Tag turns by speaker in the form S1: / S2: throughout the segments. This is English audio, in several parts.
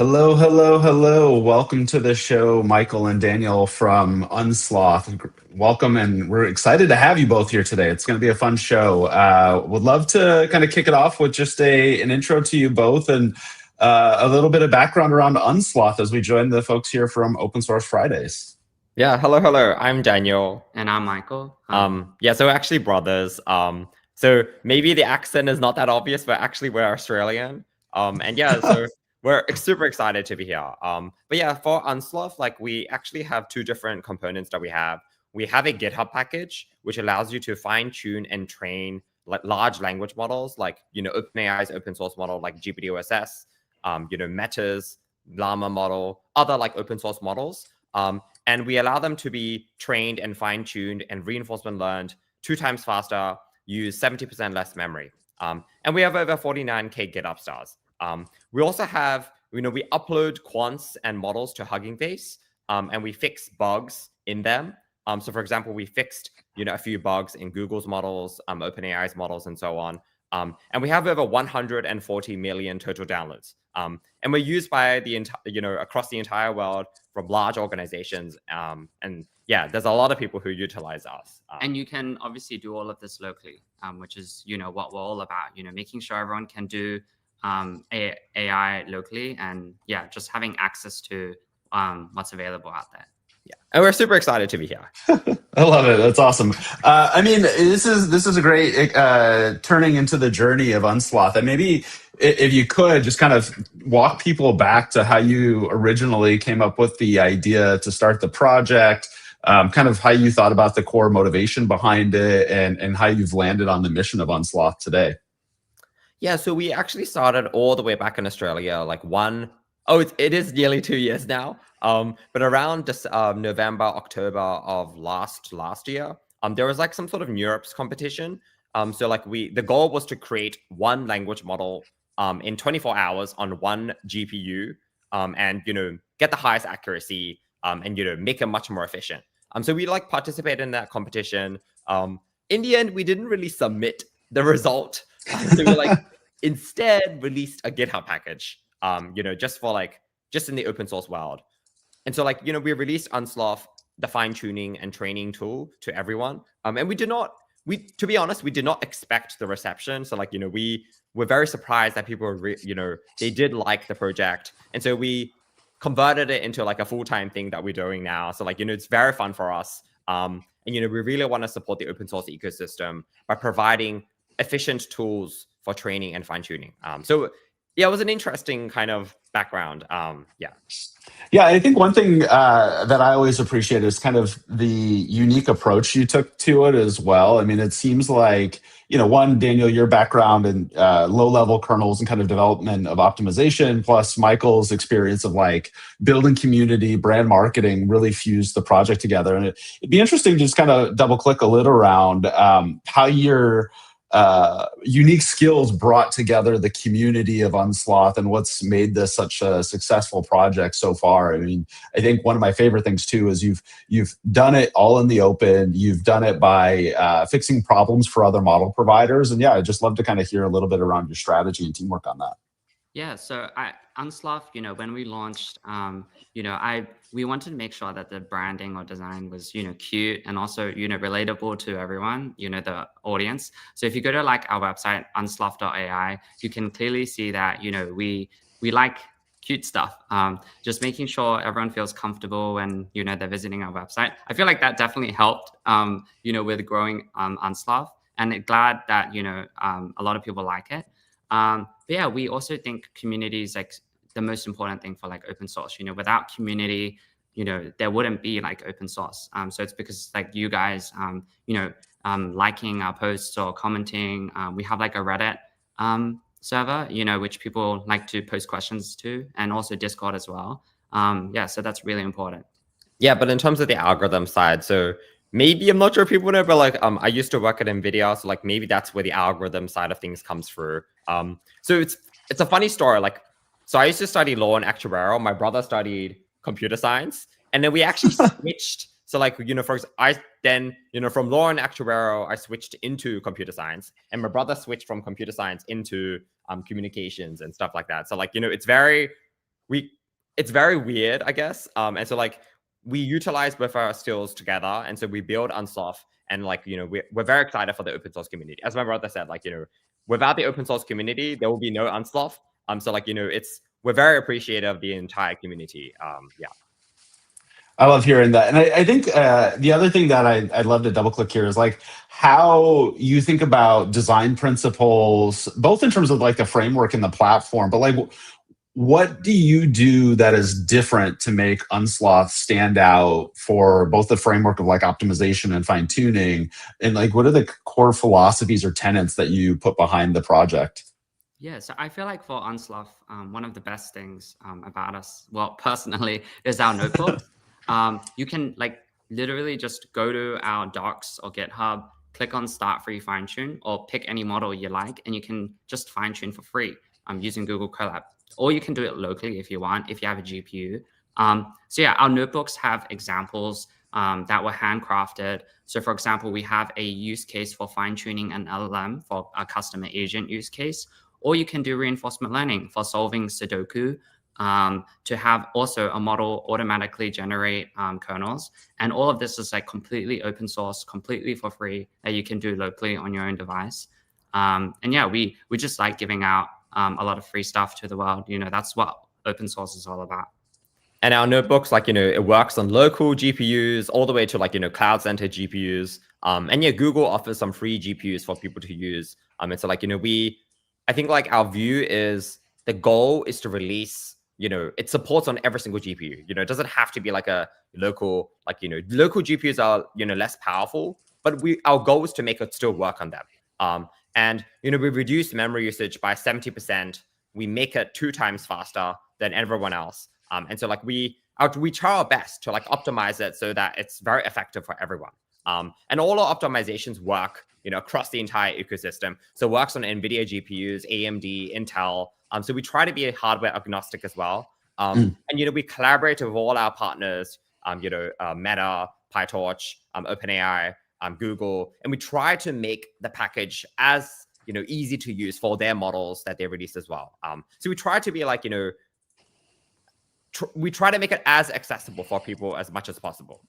S1: Hello, hello, hello. Welcome to the show, Michael and Daniel from Unsloth. Welcome, and we're excited to have you both here today. It's going to be a fun show. Would love to kind of kick it off with just an intro to you both and a little bit of background around Unsloth as we join the folks here from Open Source Fridays.
S2: Yeah, hello. I'm Daniel.
S3: And I'm Michael.
S2: Yeah, so we're actually brothers. So maybe the accent is not that obvious, but actually we're Australian. And yeah, so we're super excited to be here. But yeah, for Unsloth, like we actually have two different components that we have. We have a GitHub package, which allows you to fine tune and train like large language models, like, OpenAI's open source model, like GPT-OSS, Meta's Llama model, other like open source models. And we allow them to be trained and fine-tuned and reinforcement learned 2 times faster, use 70% less memory. And we have over 49K GitHub stars. We also have, we upload quants and models to Hugging Face, and we fix bugs in them. So for example, we fixed, a few bugs in Google's models, OpenAI's models, and so on. And we have over 140 million total downloads. And we're used by the entire, across the entire world from large organizations. And yeah, there's a lot of people who utilize us.
S3: And you can obviously do all of this locally, which is, what we're all about, making sure everyone can do AI locally and yeah, just having access to what's available out there.
S2: Yeah, and we're super excited to be here.
S1: I love it. That's awesome. I mean, this is a great turning into the journey of Unsloth. And maybe if you could just kind of walk people back to how you originally came up with the idea to start the project, kind of how you thought about the core motivation behind it, and how you've landed on the mission of Unsloth today.
S2: Yeah, so we actually started all the way back in Australia, like it is nearly 2 years now. But around this, November, October of last year, there was like some sort of NeurIPS competition. So like the goal was to create one language model in 24 hours on one GPU, and get the highest accuracy, and make it much more efficient. So we like participated in that competition. In the end, we didn't really submit the result. So we like instead released a GitHub package, just in the open source world. And so we released Unsloth, the fine-tuning and training tool, to everyone. And to be honest, we did not expect the reception. So we were very surprised that people were, they did like the project. And so we converted it into like a full-time thing that we're doing now. So it's very fun for us. And we really want to support the open source ecosystem by providing efficient tools for training and fine-tuning. So yeah, it was an interesting kind of background.
S1: Yeah, I think one thing that I always appreciate is kind of the unique approach you took to it as well. I mean, it seems like, one, Daniel, your background in low-level kernels and kind of development of optimization, plus Michael's experience of like building community, brand marketing, really fused the project together. And it'd be interesting to just kind of double-click a little around how your unique skills brought together the community of Unsloth and what's made this such a successful project so far. I mean, I think one of my favorite things too is you've done it all in the open. You've done it by fixing problems for other model providers. And yeah, I'd just love to kind of hear a little bit around your strategy and teamwork on that.
S3: Yeah, so Unsloth, when we launched, we wanted to make sure that the branding or design was, cute and also, relatable to everyone, the audience. So if you go to like our website, unsloth.ai, you can clearly see that, we like cute stuff. Just making sure everyone feels comfortable when, they're visiting our website. I feel like that definitely helped, with growing Unsloth, and glad that, a lot of people like it. But yeah, we also think community is like the most important thing for like open source. Without community, there wouldn't be like open source. So it's because like you guys, liking our posts or commenting. We have like a Reddit server, which people like to post questions to, and also Discord as well. Yeah, so that's really important.
S2: Yeah, but in terms of the algorithm side, so maybe, I'm not sure if people know, but like I used to work at NVIDIA, so like maybe that's where the algorithm side of things comes through. So it's a funny story. So I used to study law and actuarial. My brother studied computer science, and then we actually switched. So from law and actuarial, I switched into computer science, and my brother switched from computer science into communications and stuff like that. So it's very it's very weird, I guess. And so like we utilize both our skills together, and so we build Unsloth, and like we're very excited for the open source community. As my brother said, like without the open source community, there will be no Unsloth. So like we're very appreciative of the entire community. Yeah.
S1: I love hearing that. And I think the other thing that I'd love to double click here is like how you think about design principles, both in terms of like the framework and the platform, but like what do you do that is different to make Unsloth stand out for both the framework of like optimization and fine tuning? And like, what are the core philosophies or tenets that you put behind the project?
S3: Yeah, so I feel like for Unsloth, one of the best things about us, well, personally, is our notebook. You can like literally just go to our docs or GitHub, click on Start Free Fine Tune, or pick any model you like, and you can just fine tune for free using Google Colab. Or you can do it locally if you want, if you have a GPU. So yeah, our notebooks have examples that were handcrafted. So for example, we have a use case for fine-tuning an LLM for a customer agent use case. Or you can do reinforcement learning for solving Sudoku, to have also a model automatically generate kernels. And all of this is like completely open source, completely for free, that you can do locally on your own device. And yeah, we just like giving out a lot of free stuff to the world. That's what open source is all about.
S2: And our notebooks, like, it works on local GPUs all the way to like, cloud center GPUs. And yeah, Google offers some free GPUs for people to use. And so like, I think like our view is the goal is to release, it supports on every single GPU. It doesn't have to be like a local, like, local GPUs are, less powerful, but our goal is to make it still work on them. And, we reduce memory usage by 70%. We make it 2 times faster than everyone else. And so like we try our best to like optimize it so that it's very effective for everyone. And all our optimizations work, across the entire ecosystem. So it works on NVIDIA GPUs, AMD, Intel. So we try to be hardware agnostic as well. And, we collaborate with all our partners, Meta, PyTorch, OpenAI, Google, and we try to make the package as, easy to use for their models that they release as well. So we try to be like, we try to make it as accessible for people as much as possible.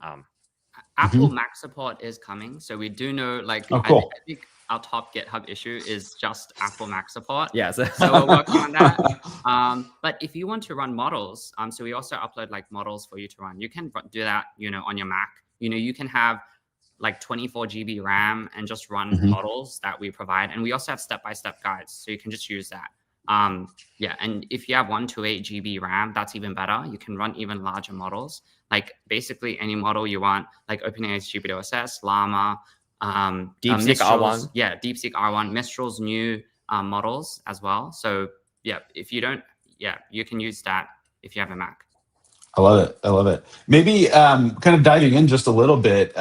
S3: Apple Mac support is coming. So we do know, like,
S1: cool.
S3: I think our top GitHub issue is just Apple Mac support.
S2: Yeah.
S3: So we're working on that. But if you want to run models, so we also upload like models for you to run. You can do that, on your Mac. You can have like 24 GB RAM and just run models that we provide. And we also have step-by-step guides. So you can just use that. Yeah, and if you have 128 GB RAM, that's even better. You can run even larger models, like basically any model you want, like OpenAI's GPTOSS, Llama,
S2: DeepSeek R1.
S3: Yeah, DeepSeek R1, Mistral's new models as well. So yeah, you can use that if you have a Mac.
S1: I love it. Maybe kind of diving in just a little bit,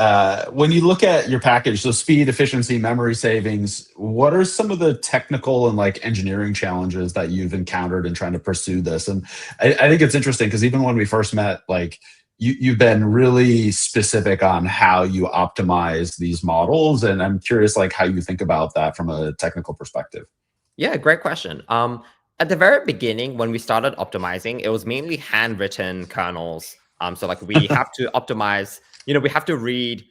S1: when you look at your package, so speed, efficiency, memory savings, what are some of the technical and like engineering challenges that you've encountered in trying to pursue this? And I think it's interesting because even when we first met, like you've been really specific on how you optimize these models. And I'm curious like how you think about that from a technical perspective.
S2: Yeah, great question. At the very beginning, when we started optimizing, it was mainly handwritten kernels. So like we have to optimize, we have to read,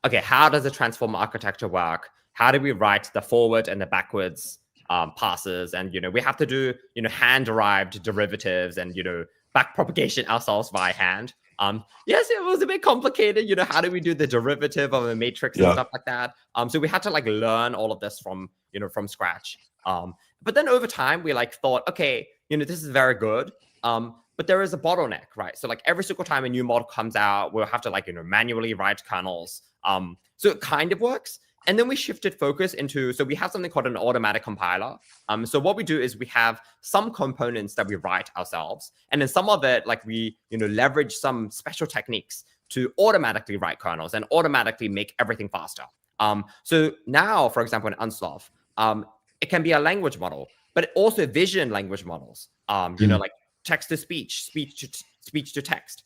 S2: okay, how does the transformer architecture work? How do we write the forward and the backwards passes? And, we have to do, hand-derived derivatives and, backpropagation ourselves by hand. Yes, it was a bit complicated. How do we do the derivative of a matrix and stuff like that? So we had to like learn all of this from scratch. But then over time, we like thought, okay, this is very good. But there is a bottleneck, right? So like every single time a new model comes out, we'll have to like, manually write kernels. So it kind of works. And then we shifted focus into, so we have something called an automatic compiler. So what we do is we have some components that we write ourselves. And then some of it, like we, leverage some special techniques to automatically write kernels and automatically make everything faster. So now, for example, in Unsloth, it can be a language model, but also vision language models, like text to speech, speech to text,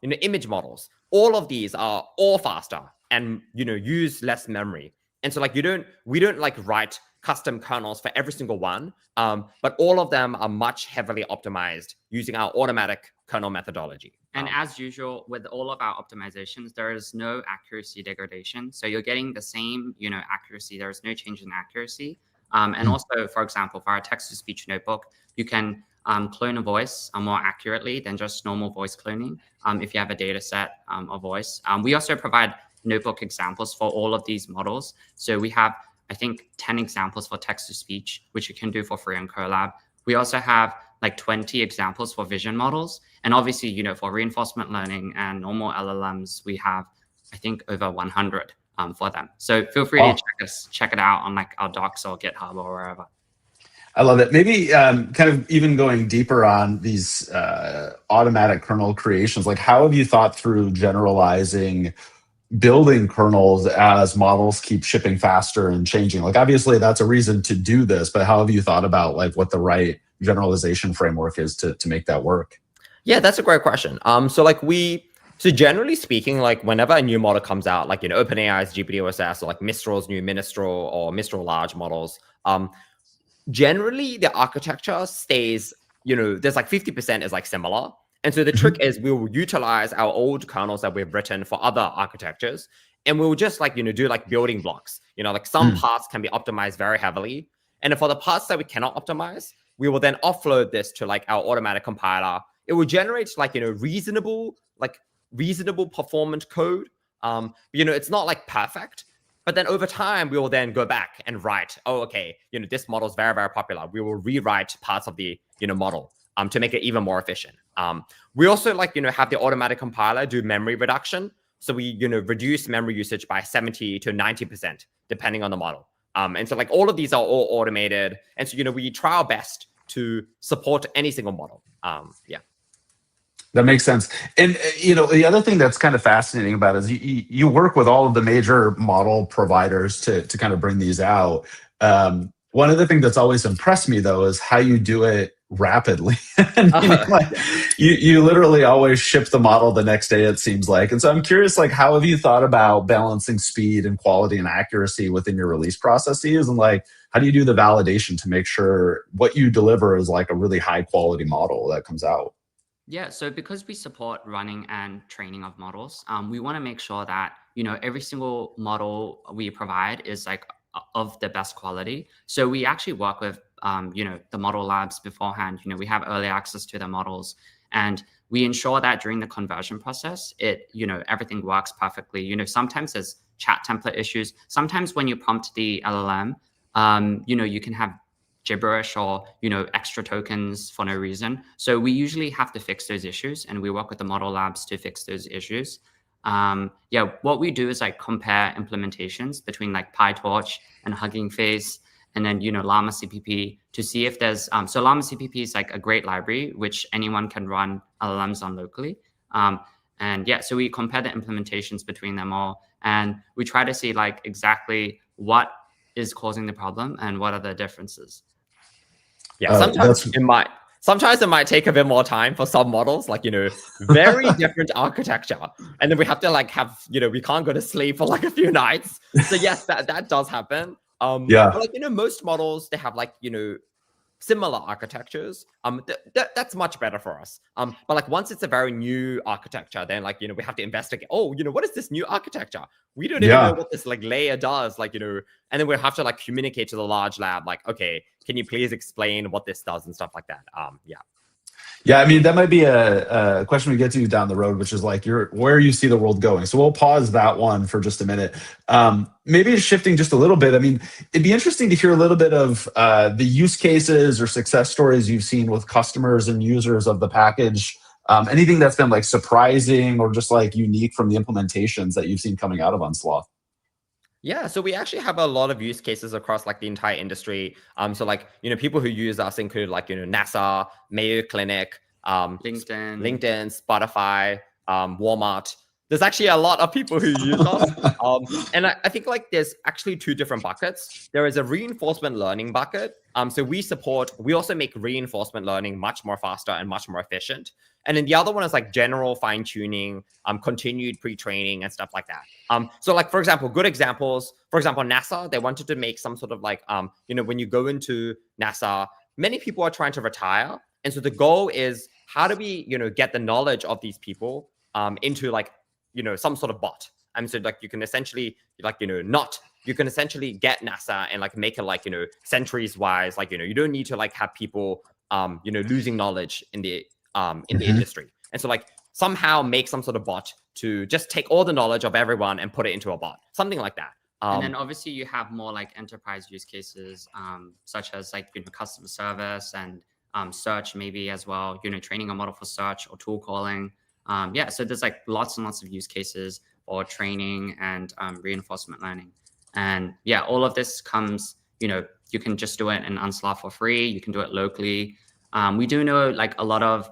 S2: image models. All of these are all faster and, use less memory. And so like we don't like write custom kernels for every single one, but all of them are much heavily optimized using our automatic kernel methodology.
S3: And as usual, with all of our optimizations, there is no accuracy degradation. So you're getting the same, accuracy. There is no change in accuracy. And also, for example, for our text-to-speech notebook, you can clone a voice more accurately than just normal voice cloning if you have a data set of voice. We also provide notebook examples for all of these models. So we have, I think, 10 examples for text-to-speech, which you can do for free on Colab. We also have like 20 examples for vision models. And obviously, for reinforcement learning and normal LLMs, we have, I think, over 100 for them. So feel free to check it out on like our docs or GitHub or wherever.
S1: I love it. Maybe kind of even going deeper on these automatic kernel creations, like how have you thought through generalizing building kernels as models keep shipping faster and changing? Like obviously that's a reason to do this, but how have you thought about like what the right generalization framework is to make that work?
S2: Yeah, that's a great question. So generally speaking, like whenever a new model comes out, like OpenAI's GPTOSS or like Mistral's new Mistral or Mistral large models, generally the architecture stays, there's like 50% is like similar. And so the trick is we will utilize our old kernels that we've written for other architectures, and we'll just like, do like building blocks, like some parts can be optimized very heavily. And for the parts that we cannot optimize, we will then offload this to like our automatic compiler. It will generate like, reasonable performant code. It's not like perfect, but then over time, we will then go back and write, this model is very, very popular. We will rewrite parts of the, model to make it even more efficient. We also have the automatic compiler do memory reduction. So we, reduce memory usage by 70 to 90%, depending on the model. And so like all of these are all automated. And so, we try our best to support any single model. Yeah.
S1: That makes sense. And, the other thing that's kind of fascinating about it is you work with all of the major model providers to kind of bring these out. One of the things that's always impressed me, though, is how you do it rapidly. You literally always ship the model the next day, it seems like. And so I'm curious, like, how have you thought about balancing speed and quality and accuracy within your release processes? And like, how do you do the validation to make sure what you deliver is like a really high quality model that comes out?
S3: Yeah, so because we support running and training of models, we want to make sure that, every single model we provide is like of the best quality. So we actually work with, the model labs beforehand. We have early access to the models, and we ensure that during the conversion process, everything works perfectly. Sometimes there's chat template issues. Sometimes when you prompt the LLM, you can have gibberish or extra tokens for no reason. So we usually have to fix those issues, and we work with the model labs to fix those issues. What we do is like compare implementations between like PyTorch and Hugging Face, and then Llama CPP to see if there's so Llama CPP is like a great library which anyone can run LLMs on locally. So we compare the implementations between them all, and we try to see like exactly what is causing the problem and what are the differences.
S2: Yeah, sometimes it might take a bit more time for some models, like, very different architecture. And then we have to like have, we can't go to sleep for like a few nights. So yes, that does happen. But like, most models, they have like, similar architectures. That's much better for us. But like once it's a very new architecture, then like, we have to investigate, what is this new architecture? We don't even know what this like layer does, like, and then we have to like communicate to the large lab, like, okay, can you please explain what this does and stuff like that?
S1: Yeah, I mean, that might be a question we get to down the road, which is like where you see the world going. So we'll pause that one for just a minute. Maybe shifting just a little bit. I mean, it'd be interesting to hear a little bit of the use cases or success stories you've seen with customers and users of the package. Anything that's been like surprising or just like unique from the implementations that you've seen coming out of Unsloth.
S2: Yeah, so we actually have a lot of use cases across like the entire industry. So like, people who use us include like, NASA, Mayo Clinic, LinkedIn, Spotify, Walmart. There's actually a lot of people who use us. And I think like there's actually two different buckets. There is a reinforcement learning bucket, So we also make reinforcement learning much more faster and much more efficient. And then the other one is like general fine tuning, continued pre-training and stuff like that. So like, for example, good examples, for example, NASA, they wanted to make some sort of like, when you go into NASA, many people are trying to retire. And so the goal is, how do we, get the knowledge of these people into like, some sort of bot. And so like you can essentially you can essentially get NASA and like make it like, centuries wise, like, you don't need to like have people, losing knowledge in the industry. And so like somehow make some sort of bot to just take all the knowledge of everyone and put it into a bot, something like that.
S3: And then obviously you have more like enterprise use cases, such as like, customer service and search maybe as well, training a model for search or tool calling. So there's like lots and lots of use cases for training and reinforcement learning. And yeah, all of this comes, you can just do it in Unsloth for free. You can do it locally. We do know like a lot of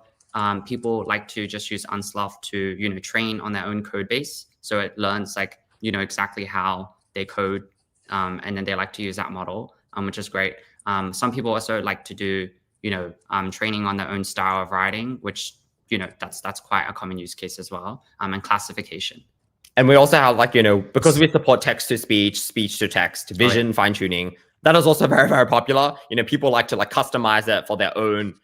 S3: people like to just use Unsloth to, train on their own code base. So it learns like, exactly how they code. And then they like to use that model, which is great. Some people also like to do, training on their own style of writing, which, that's quite a common use case as well. And classification.
S2: And we also have like, because we support text to speech, speech to text, vision fine tuning. That is also very, very popular. People like to like customize it for their own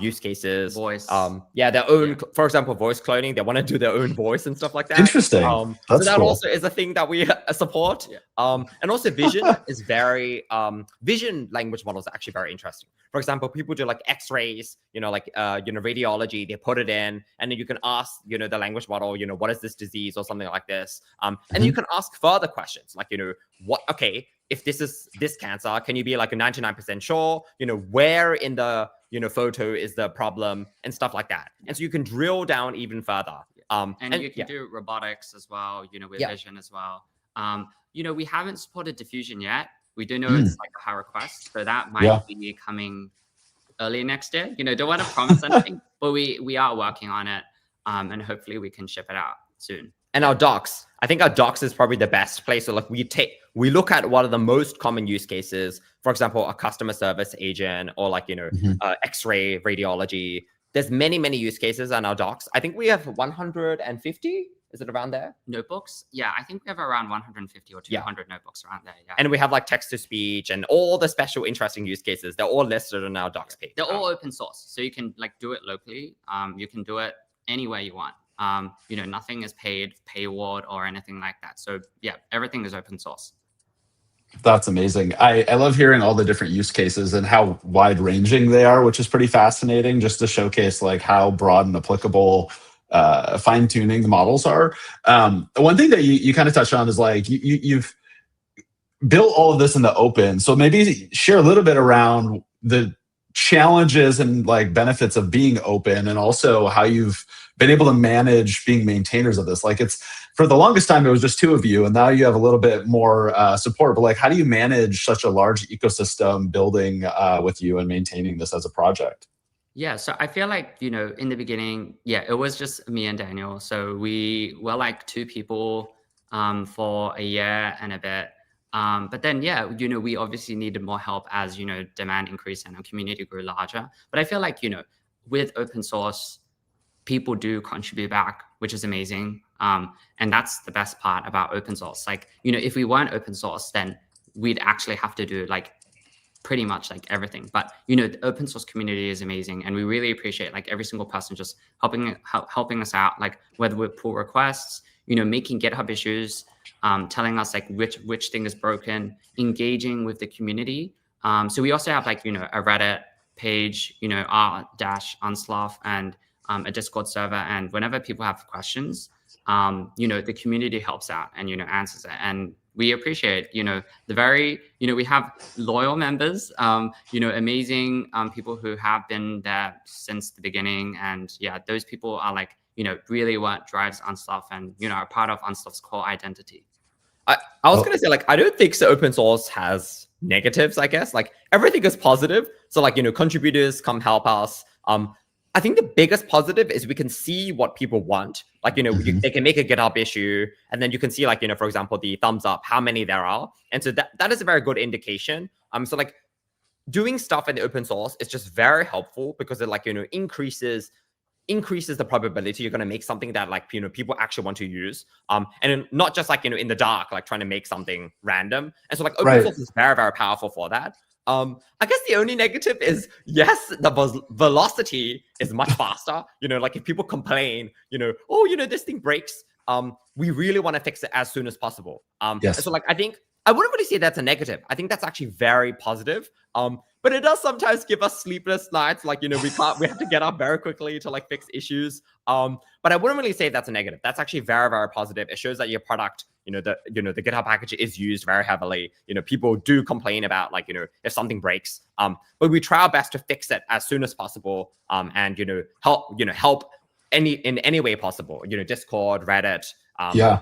S2: use cases.
S3: Voice.
S2: Their own, for example, voice cloning. They want to do their own voice and stuff like that.
S1: Interesting.
S2: So that cool. Also is a thing that we support. Yeah. And also vision is very, vision language models are actually very interesting. For example, people do like X-rays, radiology, they put it in, and then you can ask, the language model, what is this disease or something like this. And you can ask further questions like, if this is this cancer, can you be like a 99% sure, where in the, photo is the problem and stuff like that. And so you can drill down even further.
S3: And you can do robotics as well, with vision as well. We haven't supported diffusion yet. We do know it's like a high request, so that might be coming early next year. Don't want to promise anything, but we are working on it, and hopefully we can ship it out soon.
S2: And our docs, I think our docs is probably the best place. So like we look at what are the most common use cases. For example, a customer service agent or like, X-ray radiology. There's many, many use cases on our docs. I think we have 150. Is it around there?
S3: Notebooks? Yeah, I think we have around 150 or 200 notebooks around there. Yeah.
S2: And we have like text to speech and all the special interesting use cases. They're all listed on our docs page.
S3: They're all open source. So you can like do it locally. You can do it anywhere you want. Nothing is paywalled or anything like that. So yeah, everything is open source.
S1: That's amazing. I love hearing all the different use cases and how wide ranging they are, which is pretty fascinating, just to showcase like how broad and applicable fine tuning the models are. One thing that you kind of touched on is like you've built all of this in the open. So maybe share a little bit around the challenges and like benefits of being open, and also how you've been able to manage being maintainers of this. Like it's, for the longest time, it was just two of you, and now you have a little bit more support. But like, how do you manage such a large ecosystem building with you and maintaining this as a project?
S3: Yeah, so I feel like, in the beginning, it was just me and Daniel. So we were like two people for a year and a bit. But then, we obviously needed more help as, demand increased and our community grew larger. But I feel like, with open source, people do contribute back, which is amazing. And that's the best part about open source. Like, if we weren't open source, then we'd actually have to do like pretty much like everything. But, the open source community is amazing. And we really appreciate like every single person just helping us out, like whether we pull requests, making GitHub issues, telling us like which thing is broken, engaging with the community. So we also have like, a Reddit page, r-unsloth, and a Discord server. And whenever people have questions, the community helps out and, answers it. And we appreciate, we have loyal members, amazing people who have been there since the beginning. And those people are like, really what drives Unsloth and, are part of Unsloth's core identity.
S2: I was going to say, like, I don't think so open source has negatives, I guess. Like, everything is positive. So, like, contributors come help us. I think the biggest positive is we can see what people want. Like, they can make a GitHub issue, and then you can see, like, for example, the thumbs up, how many there are. And so that is a very good indication. So, like, doing stuff in the open source is just very helpful because it like, you know, increases the probability you're going to make something that like, you know, people actually want to use. And not just like, you know, in the dark, like trying to make something random. And so like open source is very, very powerful for that. I guess the only negative is, yes, the velocity is much faster. You know, like if people complain, you know, oh, you know, this thing breaks. We really want to fix it as soon as possible. And so like, I think I wouldn't really say that's a negative. I think that's actually very positive. But it does sometimes give us sleepless nights. Like, you know, we have to get up very quickly to like fix issues. But I wouldn't really say that's a negative. That's actually very, very positive. It shows that your product, you know, the GitHub package is used very heavily. You know, people do complain about like, you know, if something breaks. But we try our best to fix it as soon as possible. And, you know, help in any way possible. You know, Discord, Reddit.
S1: Yeah.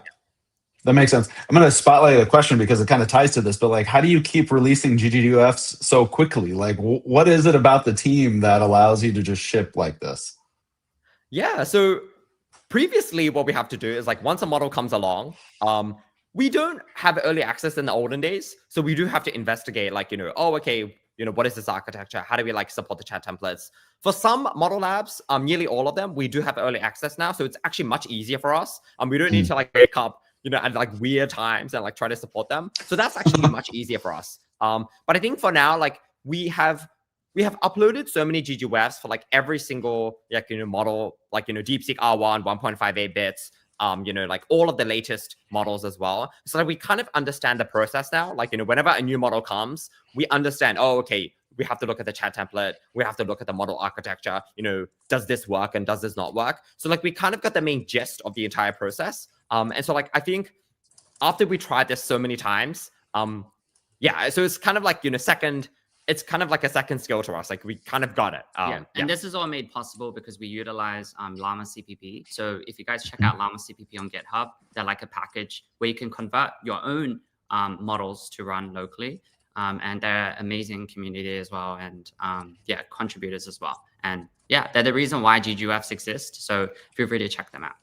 S1: That makes sense. I'm going to spotlight a question because it kind of ties to this, but like, how do you keep releasing GGUFs so quickly? Like, what is it about the team that allows you to just ship like this?
S2: Yeah. So previously, what we have to do is like, once a model comes along, we don't have early access in the olden days. So we do have to investigate like, you know, oh, okay, you know, what is this architecture? How do we like support the chat templates? For some model labs, nearly all of them, we do have early access now. So it's actually much easier for us. We don't need to like wake up, you know, at like weird times and like try to support them. So that's actually much easier for us. But I think for now, like we have uploaded so many GGWebs for like every single like, you know, model, like, you know, DeepSeek R1, 1.58 bits, you know, like all of the latest models as well. So like we kind of understand the process now. Like, you know, whenever a new model comes, we understand, oh, okay, we have to look at the chat template. We have to look at the model architecture. You know, does this work and does this not work? So like we kind of got the main gist of the entire process. And so like, I think after we tried this so many times, yeah, so it's kind of like, you know, it's kind of like a second skill to us. Like we kind of got it.
S3: And this is all made possible because we utilize Llama CPP. So if you guys check out Llama CPP on GitHub, they're like a package where you can convert your own models to run locally. And they're amazing community as well. And yeah, contributors as well. And yeah, they're the reason why GGUFs exist. So feel free to check them out.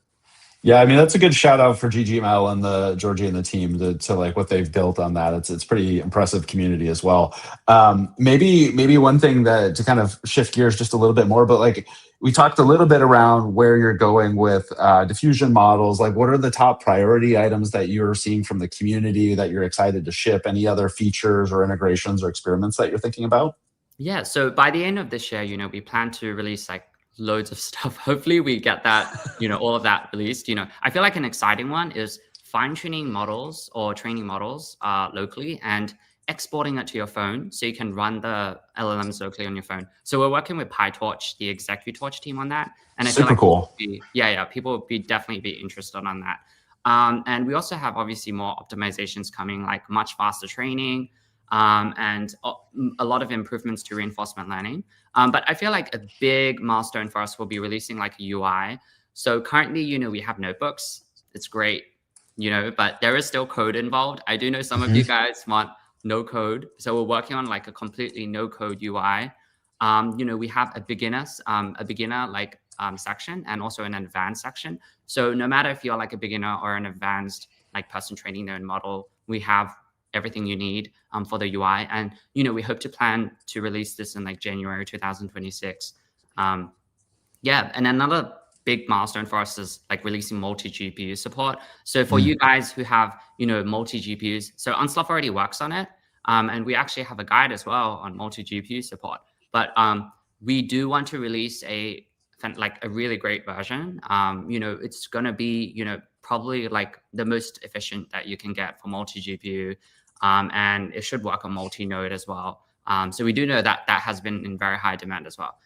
S1: Yeah, I mean, that's a good shout out for GGML and the Georgie and the team to like what they've built on that. It's pretty impressive community as well. Maybe one thing that to kind of shift gears just a little bit more, but like we talked a little bit around where you're going with diffusion models. Like what are the top priority items that you're seeing from the community that you're excited to ship? Any other features or integrations or experiments that you're thinking about?
S3: Yeah, so by the end of this year, you know, we plan to release like loads of stuff. Hopefully we get that, you know, all of that released. You know, I feel like an exciting one is fine-tuning models or training models locally and exporting it to your phone so you can run the LLMs locally on your phone. So we're working with PyTorch, the Executorch team on that. And I feel like
S1: cool.
S3: People would definitely be interested on that. And we also have obviously more optimizations coming, like much faster training, and a lot of improvements to reinforcement learning. But I feel like a big milestone for us will be releasing like a UI. So currently, you know, we have notebooks. It's great, you know, but there is still code involved. I do know some of you guys want no code. So we're working on like a completely no code UI. You know, we have a beginner like section and also an advanced section. So no matter if you're like a beginner or an advanced like person training their own model, we have everything you need for the UI. And, you know, we hope to plan to release this in like January 2026. Yeah, and another big milestone for us is like releasing multi-GPU support. So for you guys who have, you know, multi-GPUs, so Unsloth already works on it. And we actually have a guide as well on multi-GPU support. But we do want to release a really great version. You know, it's going to be, you know, probably like the most efficient that you can get for multi-GPU. And it should work on multi-node as well. So we do know that that has been in very high demand as well.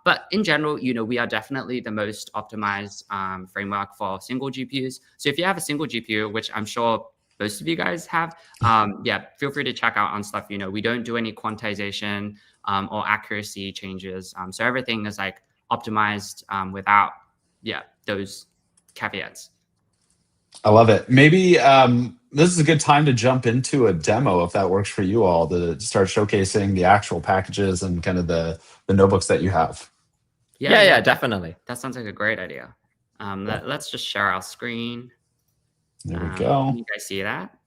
S3: But in general, you know, we are definitely the most optimized framework for single GPUs. So if you have a single GPU, which I'm sure most of you guys have, yeah, feel free to check out Unsloth. You know, we don't do any quantization or accuracy changes. So everything is like optimized without, those caveats.
S1: I love it. Maybe this is a good time to jump into a demo if that works for you all, to start showcasing the actual packages and kind of the notebooks that you have.
S2: Yeah, definitely.
S3: That sounds like a great idea. Let's just share our screen.
S1: There we go.
S3: Can you guys see that?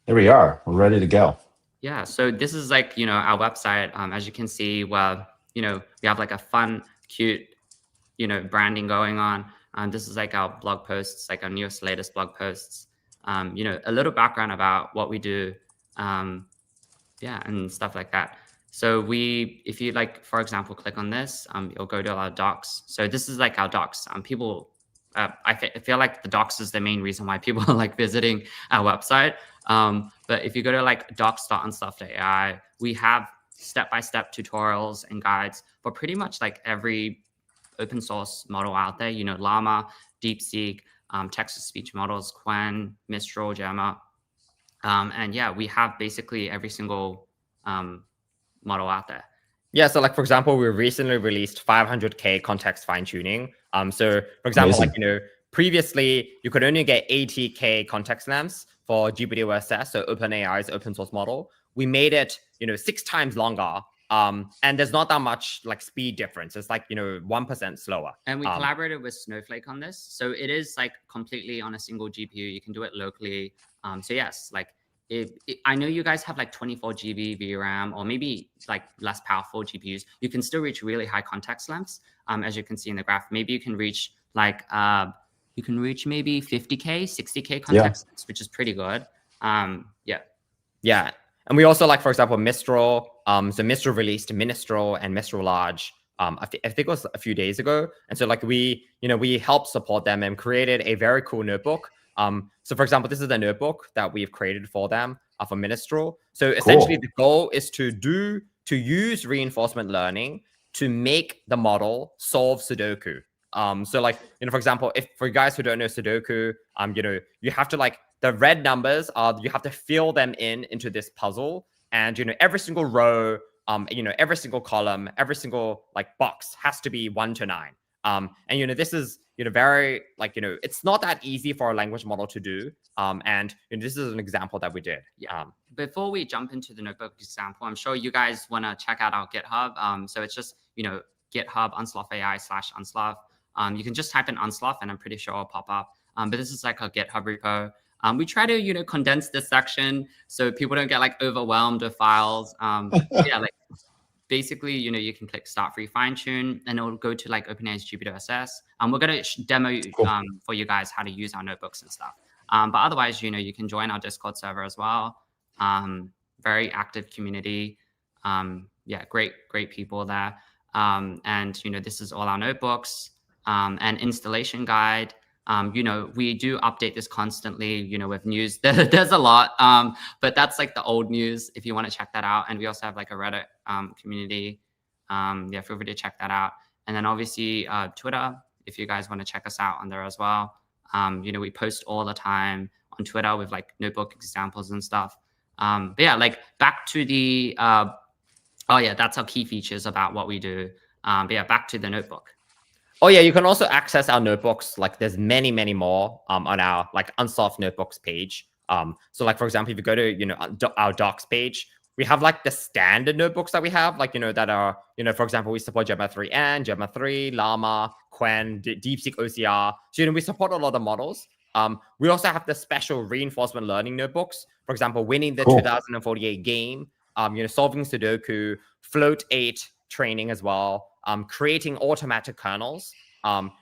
S1: There we are. We're ready to go.
S3: Yeah, so this is like, our website, as you can see, where, we have like a fun, cute, branding going on. This is like our blog posts, like our latest blog posts. A little background about what we do, yeah, and stuff like that. So if you like, for example, click on this, you'll go to our docs. So this is like our docs. People, I feel like the docs is the main reason why people are like visiting our website. But if you go to like docs.unsloth.ai, we have step-by-step tutorials and guides for pretty much like every open source model out there, Llama, DeepSeek, text-to-speech models, Qwen, Mistral, Gemma. And yeah, we have basically every single model out there.
S2: Yeah, so like for example, we recently released 500K context fine-tuning. So for example,
S1: Amazing.
S2: like previously you could only get 80K context lengths for GPT-OSS, so OpenAI's open source model. We made it 6 times longer. And there's not that much like speed difference. It's like 1% slower.
S3: And we collaborated with Snowflake on this, so it is like completely on a single GPU. You can do it locally. So yes, like I know you guys have like 24 GB VRAM or maybe like less powerful GPUs. You can still reach really high context lengths, as you can see in the graph. Maybe you can reach like maybe 50K, 60K context lengths, which is pretty good.
S2: Yeah. And we also like, for example, Mistral. So Mistral released Ministral and Mistral Large. I think it was a few days ago. And so like we helped support them and created a very cool notebook. So for example, this is the notebook that we've created for them for Ministral. So essentially the goal is to use reinforcement learning to make the model solve Sudoku. So like, for example, if for you guys who don't know Sudoku, you have to like, the red numbers are, you have to fill them into this puzzle, and every single row, every single column, every single like box has to be 1 to 9. And this is very like it's not that easy for a language model to do. And this is an example that we did.
S3: Before we jump into the notebook example, I'm sure you guys want to check out our GitHub. So it's just GitHub Unsloth.ai/Unsloth. You can just type in Unsloth, and I'm pretty sure it'll pop up. But this is like a GitHub repo. We try to condense this section so people don't get like overwhelmed with files. Yeah, like basically you can click Start Free Fine Tune, and it'll go to like OpenAI's GPT-OSS. We're gonna demo for you guys how to use our notebooks and stuff. But otherwise, you can join our Discord server as well. Very active community. Yeah, great people there. And this is all our notebooks and installation guide. We do update this constantly, with news. There's a lot, but that's like the old news if you want to check that out. And we also have like a Reddit community. Yeah, feel free to check that out. And then obviously Twitter, if you guys want to check us out on there as well. We post all the time on Twitter with like notebook examples and stuff. But yeah, like back to the, that's our key features about what we do. But yeah, back to the notebook.
S2: Oh yeah, you can also access our notebooks. Like there's many more on our like Unsloth notebooks page. So like for example, if you go to our docs page, we have like the standard notebooks that we have, like that are for example, we support Gemma 3N, Gemma 3, Llama, Qwen, DeepSeek OCR. So we support a lot of models. We also have the special reinforcement learning notebooks. For example, winning the 2048 game, solving Sudoku, Float 8 training as well. Creating automatic kernels.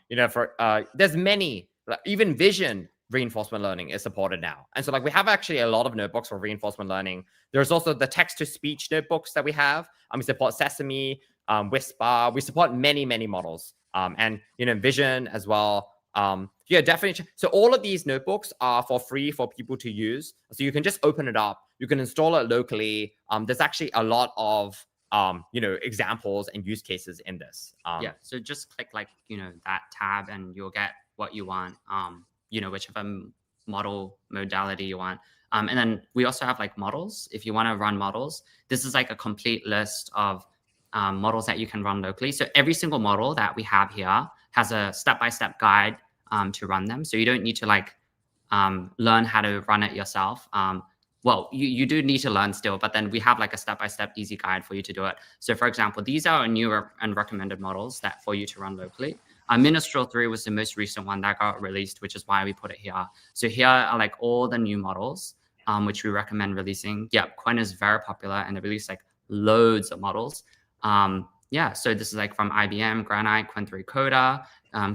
S2: There's many, even vision reinforcement learning is supported now. And so like we have actually a lot of notebooks for reinforcement learning. There's also the text-to-speech notebooks that we have. We support Sesame, Whisper. We support many models. And vision as well. Yeah, definitely. So all of these notebooks are for free for people to use. So you can just open it up. You can install it locally. There's actually a lot of examples and use cases in this.
S3: Yeah, so just click like that tab and you'll get what you want, whichever model modality you want. And then we also have like models. If you want to run models, this is like a complete list of models that you can run locally. So every single model that we have here has a step-by-step guide to run them. So you don't need to like learn how to run it yourself. Well, you do need to learn still, but then we have like a step-by-step easy guide for you to do it. So for example, these are newer and recommended models that for you to run locally. Ministral 3 was the most recent one that got released, which is why we put it here. So here are like all the new models which we recommend releasing. Yeah, Quen is very popular, and they release like loads of models. Yeah, so this is like from IBM, Granite, Quen 3 Coda,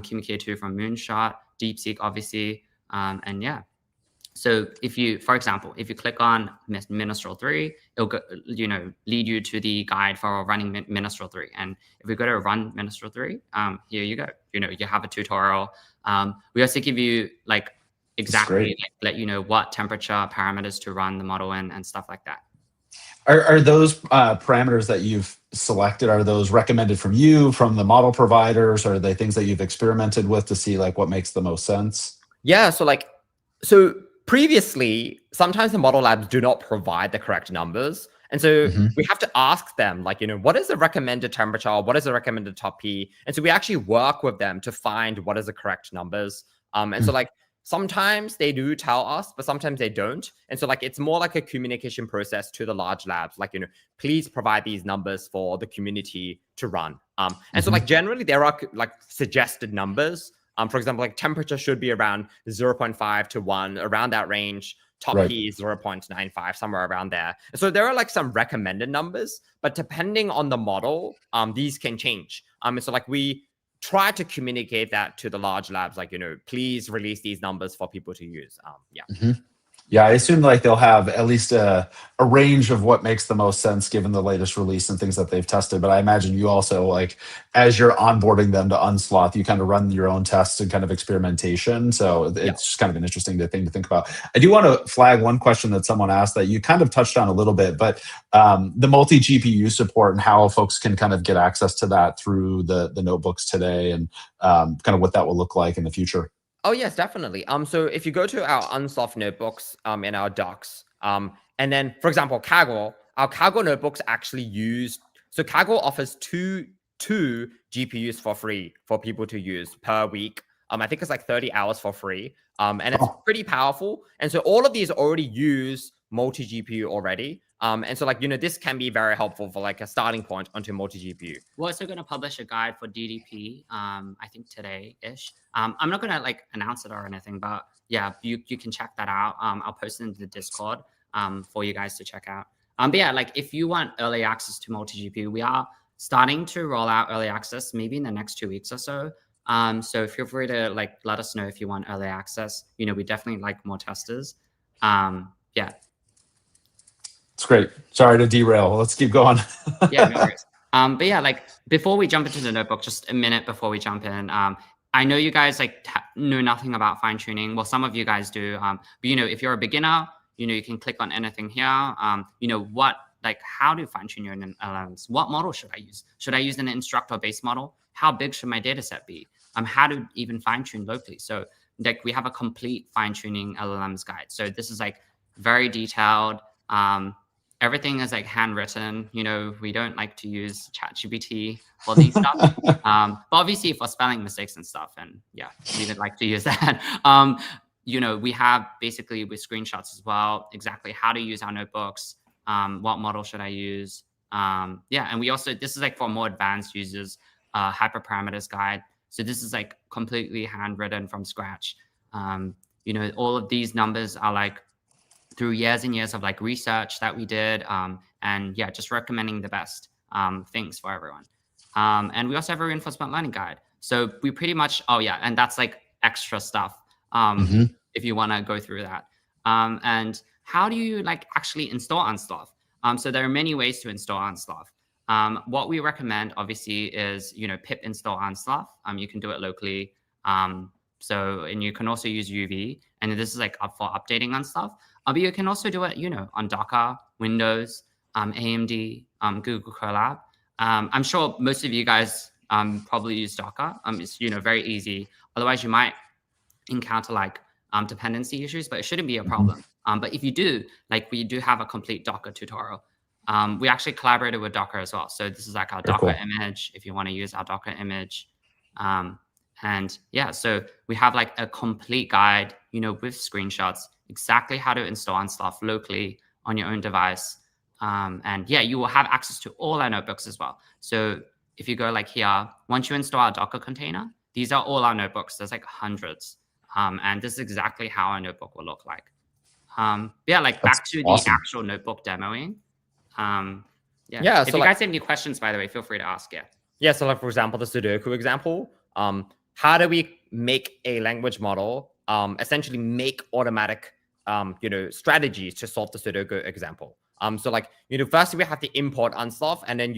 S3: Kimi K2 from Moonshot, DeepSeek, obviously, and yeah. So if you, for example, if you click on Minstrel 3, it'll go, lead you to the guide for running Minstrel 3. And if we go to run Minstrel 3, here you go. You have a tutorial. We also give you like exactly let you know what temperature parameters to run the model in and stuff like that.
S1: Are those parameters that you've selected, are those recommended from you, from the model providers? Or are they things that you've experimented with to see like what makes the most sense?
S2: Yeah, so previously, sometimes the model labs do not provide the correct numbers. And so we have to ask them, like, what is the recommended temperature? What is the recommended top P? And so we actually work with them to find what is the correct numbers. And so like, sometimes they do tell us, but sometimes they don't. And so like, it's more like a communication process to the large labs. Like, please provide these numbers for the community to run. And so like, generally there are like suggested numbers. For example, like temperature should be around 0.5 to 1, around that range. Top P is 0.95, somewhere around there. And so there are like some recommended numbers, but depending on the model, these can change. And so like we try to communicate that to the large labs, like, please release these numbers for people to use. Yeah.
S1: Yeah, I assume like they'll have at least a range of what makes the most sense given the latest release and things that they've tested. But I imagine you also, like, as you're onboarding them to Unsloth, you kind of run your own tests and kind of experimentation. So it's just kind of an interesting thing to think about. I do want to flag one question that someone asked that you kind of touched on a little bit, but the multi-GPU support and how folks can kind of get access to that through the notebooks today, and kind of what that will look like in the future.
S2: Oh, yes, definitely. So if you go to our Unsloth notebooks in our docs, and then, for example, Kaggle, our Kaggle notebooks actually so Kaggle offers two GPUs for free for people to use per week. I think it's like 30 hours for free. And it's pretty powerful. And so all of these already use multi-GPU already. And so like, this can be very helpful for like a starting point onto multi-GPU.
S3: We're also going to publish a guide for DDP, I think today-ish. I'm not going to like announce it or anything, but yeah, you can check that out. I'll post it into the Discord for you guys to check out. But yeah, like if you want early access to multi-GPU, we are starting to roll out early access maybe in the next 2 weeks or so. So feel free to like let us know if you want early access. We definitely like more testers. Yeah.
S1: It's great. Sorry to derail. Let's keep going.
S3: Yeah, no worries. But yeah, like before we jump into the notebook, just a minute before we jump in, I know you guys like know nothing about fine tuning. Well, some of you guys do. But if you're a beginner, you can click on anything here. How to fine tune your LLMs? What model should I use? Should I use an instructor-based model? How big should my data set be? How to even fine tune locally? So like we have a complete fine tuning LLMs guide. So this is like very detailed. Everything is like handwritten. We don't like to use ChatGPT for these stuff. But obviously for spelling mistakes and stuff, and yeah, we would like to use that. We have basically with screenshots as well, exactly how to use our notebooks. What model should I use? And we also, this is like for more advanced users, hyperparameters guide. So this is like completely handwritten from scratch. All of these numbers are like through years and years of like research that we did. And yeah, just recommending the best things for everyone. And we also have a reinforcement learning guide. So we pretty much, and that's like extra stuff if you want to go through that. And how do you like actually install Unsloth? So there are many ways to install Unsloth. What we recommend obviously is, pip install Unsloth. You can do it locally. And you can also use UV, and this is like up for updating Unsloth. But you can also do it, on Docker, Windows, AMD, Google Colab. I'm sure most of you guys probably use Docker. It's very easy. Otherwise, you might encounter like dependency issues, but it shouldn't be a problem. But if you do, like we do have a complete Docker tutorial. We actually collaborated with Docker as well. So this is like our Docker image, if you want to use our Docker image. And yeah, so we have like a complete guide, with screenshots, exactly how to install Unsloth locally on your own device. And yeah, you will have access to all our notebooks as well. So if you go like here, once you install our Docker container, these are all our notebooks. There's like hundreds. And this is exactly how our notebook will look like. Yeah, like
S1: That's
S3: back to
S1: awesome.
S3: the actual notebook demoing.
S2: Yeah,
S3: If
S2: so
S3: you
S2: like-
S3: guys have any questions, by the way, feel free to ask.
S2: Yeah, so like for example, the Sudoku example, how do we make a language model essentially make automatic strategies to solve the Sudoku example? So like first we have to import Unsloth, and then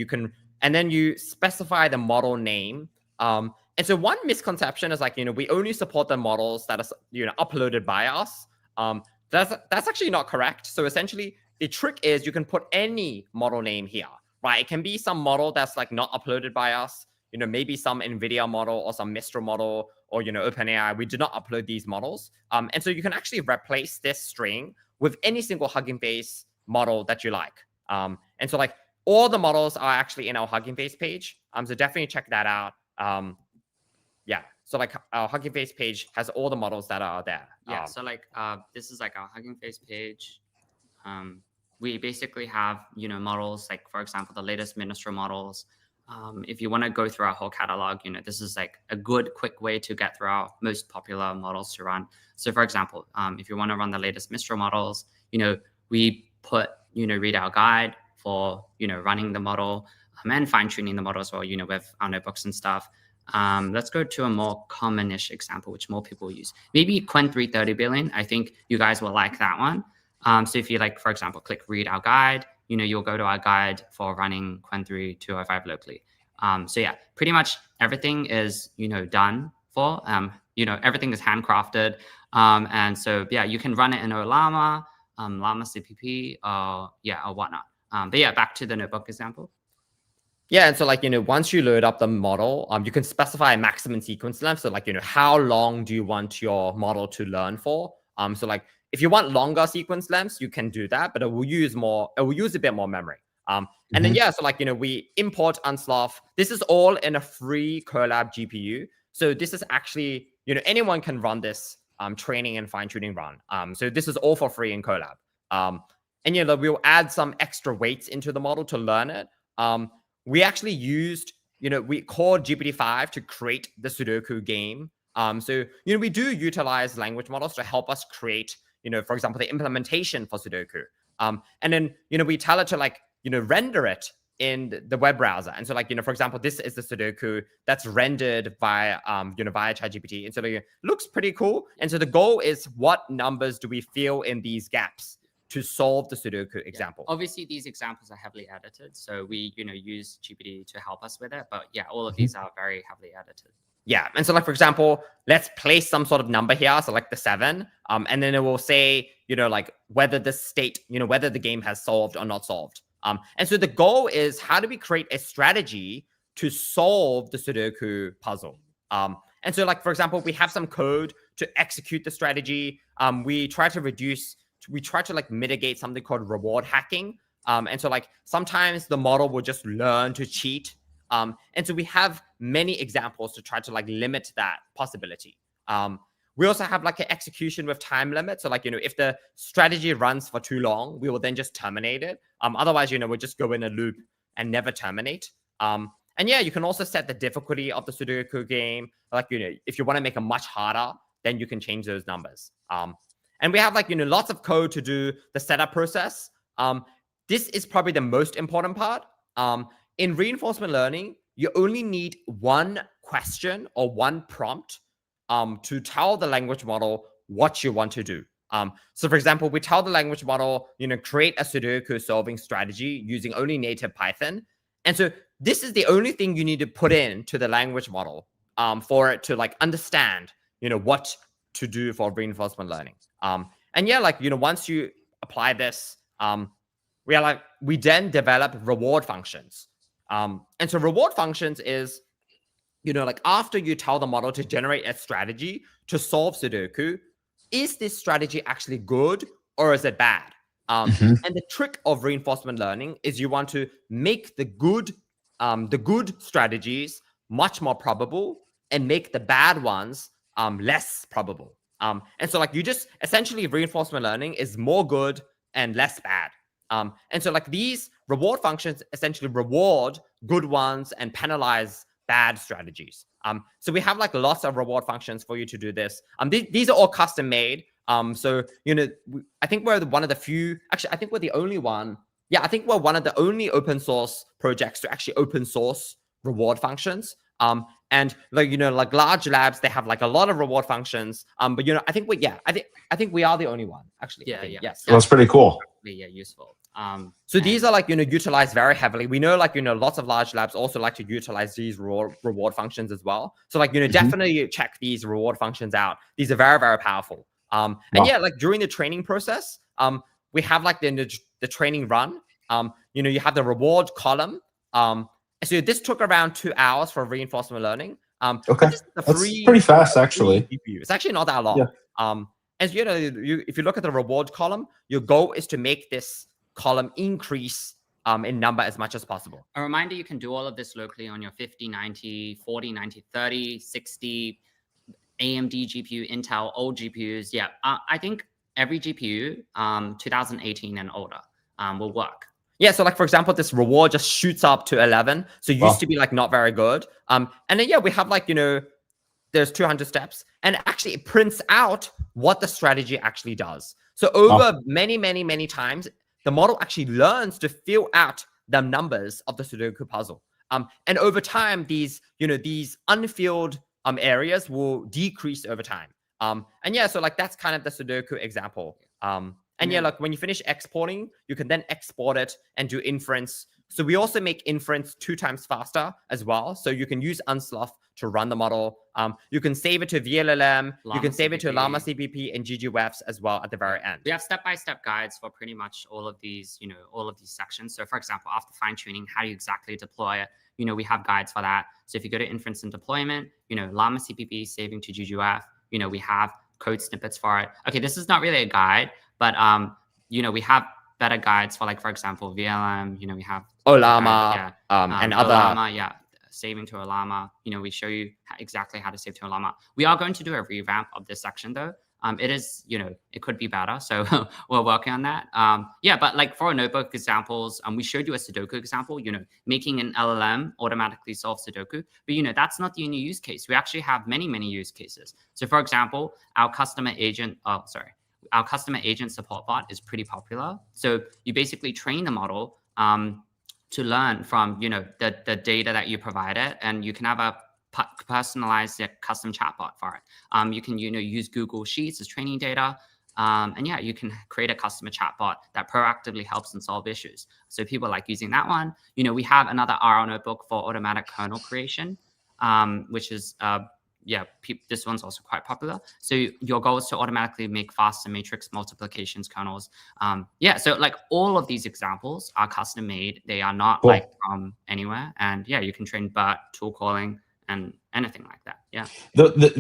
S2: you specify the model name. And so one misconception is like we only support the models that are uploaded by us. That's actually not correct. So essentially, the trick is you can put any model name here. Right, it can be some model that's like not uploaded by us, maybe some NVIDIA model or some Mistral model or, OpenAI. We do not upload these models. And so you can actually replace this string with any single Hugging Face model that you like. And so like all the models are actually in our Hugging Face page. So definitely check that out. Yeah, so like our Hugging Face page has all the models that are there.
S3: Yeah, so like this is like our Hugging Face page. We basically have, models like, for example, the latest Minister models. If you want to go through our whole catalog, this is like a good, quick way to get through our most popular models to run. So for example, if you want to run the latest Mistral models, we put, read our guide for, running the model and fine tuning the model as well, with our notebooks and stuff. Let's go to a more common-ish example, which more people use. Maybe Qwen 330 billion. I think you guys will like that one. So if you like, for example, click read our guide, you'll go to our guide for running Qwen 3205 locally. So yeah, pretty much everything is, done for, everything is handcrafted. And so, yeah, you can run it in Llama, Llama CPP, or whatnot. But yeah, back to the notebook example.
S2: Yeah, and so like, once you load up the model, you can specify a maximum sequence length. So like, how long do you want your model to learn for? So like, if you want longer sequence lengths, you can do that, but it will use a bit more memory. And then, yeah, so like, we import Unsloth. This is all in a free Colab GPU. So this is actually, anyone can run this training and fine tuning run. So this is all for free in Colab. And, we'll add some extra weights into the model to learn it. We actually used, we called GPT-5 to create the Sudoku game. So, we do utilize language models to help us create, for example, the implementation for Sudoku. And then, we tell it to like, render it in the web browser. And so like, for example, this is the Sudoku that's rendered via, via ChatGPT. And so like, it looks pretty cool. And so the goal is, what numbers do we fill in these gaps to solve the Sudoku example?
S3: Yeah. Obviously, these examples are heavily edited, so we use GPT to help us with it. But yeah, all of these are very heavily edited.
S2: Yeah, and so like for example, let's place some sort of number here, so like the 7, and then it will say like whether the state, whether the game has solved or not solved. And so the goal is, how do we create a strategy to solve the Sudoku puzzle? And so like for example, we have some code to execute the strategy. We try to like mitigate something called reward hacking. And so like sometimes the model will just learn to cheat. And so we have many examples to try to like limit that possibility. We also have like an execution with time limit. So like, if the strategy runs for too long, we will then just terminate it. Otherwise, we'll just go in a loop and never terminate. And yeah, you can also set the difficulty of the Sudoku game. Like, if you want to make it much harder, then you can change those numbers. And we have like, lots of code to do the setup process. This is probably the most important part. In reinforcement learning, you only need one question or one prompt to tell the language model what you want to do. So for example, we tell the language model, create a Sudoku solving strategy using only native Python. And so this is the only thing you need to put into the language model for it to like understand, what to do for reinforcement learning. And yeah, like, once you apply this, we then develop reward functions. And so reward functions is, like after you tell the model to generate a strategy to solve Sudoku, is this strategy actually good or is it bad? And the trick of reinforcement learning is you want to make the good strategies much more probable and make the bad ones less probable. And so like you just essentially reinforcement learning is more good and less bad. And so like these reward functions essentially reward good ones and penalize bad strategies. So we have like lots of reward functions for you to do this. These are all custom made. So, I think we're one of the few, actually, I think we're the only one. Yeah, I think we're one of the only open source projects to actually open source reward functions. And like large labs, they have like a lot of reward functions. But I think I think we are the only one actually.
S3: Yeah,
S2: Yes.
S1: Well, that's pretty cool.
S3: Yeah, useful.
S2: So these are like, utilized very heavily. We know like, lots of large labs also like to utilize these reward functions as well. So like, definitely check these reward functions out. These are very, very powerful. And yeah, like during the training process, we have like the training run. You have the reward column. So this took around 2 hours for reinforcement learning.
S1: Okay, that's pretty fast actually.
S2: GPU. It's actually not that long. Yeah. As if you look at the reward column, your goal is to make this column increase in number as much as possible.
S3: A reminder, you can do all of this locally on your 50, 90, 40, 90, 30, 60, AMD GPU, Intel, old GPUs. Yeah, I think every GPU 2018 and older will work.
S2: Yeah, so like for example, this reward just shoots up to 11. So it used to be like not very good. And then yeah, we have like, there's 200 steps, and actually it prints out what the strategy actually does. So over many, many, many times, the model actually learns to fill out the numbers of the Sudoku puzzle. And over time, these unfilled areas will decrease over time. And yeah, so like that's kind of the Sudoku example. And yeah, like when you finish exporting, you can then export it and do inference. So we also make inference 2 times faster as well. So you can use Unsloth to run the model. You can save it to VLLM. You can save it to Llama CPP and ggWefs as well at the very end.
S3: We have step-by-step guides for pretty much all of these, all of these sections. So for example, after fine-tuning, how do you exactly deploy it? We have guides for that. So if you go to inference and deployment, Llama CPP, saving to ggWef, we have code snippets for it. Okay, this is not really a guide, but we have better guides for, like, for example, VLM. We have
S2: Ollama, and other.
S3: Ollama, yeah, saving to Ollama. We show you exactly how to save to Ollama. We are going to do a revamp of this section though. It is, it could be better, so we're working on that. Yeah, but like for notebook examples, we showed you a Sudoku example. Making an LLM automatically solve Sudoku, but that's not the only use case. We actually have many, many use cases. So for example, our customer agent support bot is pretty popular. So you basically train the model to learn from the data that you provided, and you can have a personalized custom chatbot for it. You can use Google Sheets as training data, and yeah, you can create a customer chatbot that proactively helps and solve issues. So people like using that one. We have another RL notebook for automatic kernel creation, which is this one's also quite popular. So your goal is to automatically make faster matrix multiplications kernels. Yeah, so like all of these examples are custom made. They are not like from anywhere. And yeah, you can train BERT, tool calling, and anything like that. Yeah.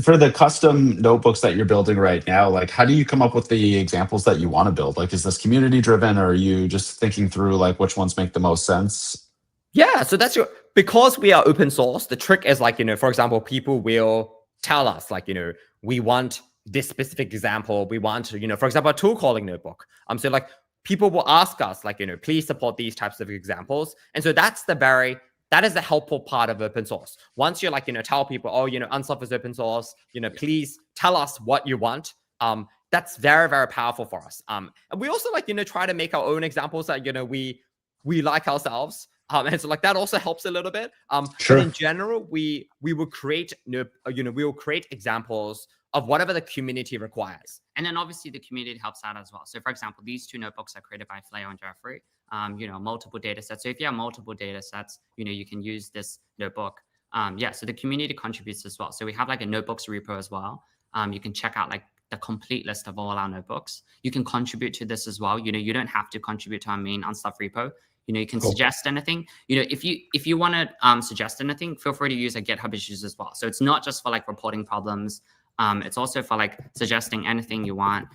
S1: For the custom notebooks that you're building right now, like how do you come up with the examples that you want to build? Like, is this community driven, or are you just thinking through like which ones make the most sense?
S2: Yeah, so because we are open source, the trick is like, for example, people will tell us like, we want this specific example. We want, for example, a tool calling notebook. So like people will ask us like, please support these types of examples. And so that is the helpful part of open source. Once you're like, tell people, oh, Unsloth is open source, please tell us what you want. That's very, very powerful for us. And we also like, try to make our own examples that, we like ourselves. And so like that also helps a little bit.
S1: Sure.
S2: But in general, we will create, we will create examples of whatever the community requires.
S3: And then obviously the community helps out as well. So for example, these 2 notebooks are created by Flair and Jeffrey. Multiple data sets. So if you have multiple data sets, you can use this notebook. Yeah, so the community contributes as well. So we have like a notebooks repo as well. You can check out like the complete list of all our notebooks. You can contribute to this as well. You don't have to contribute to our main Unsloth repo. You can suggest anything. If you want to suggest anything, feel free to use our GitHub issues as well. So it's not just for like reporting problems. It's also for like suggesting anything you want,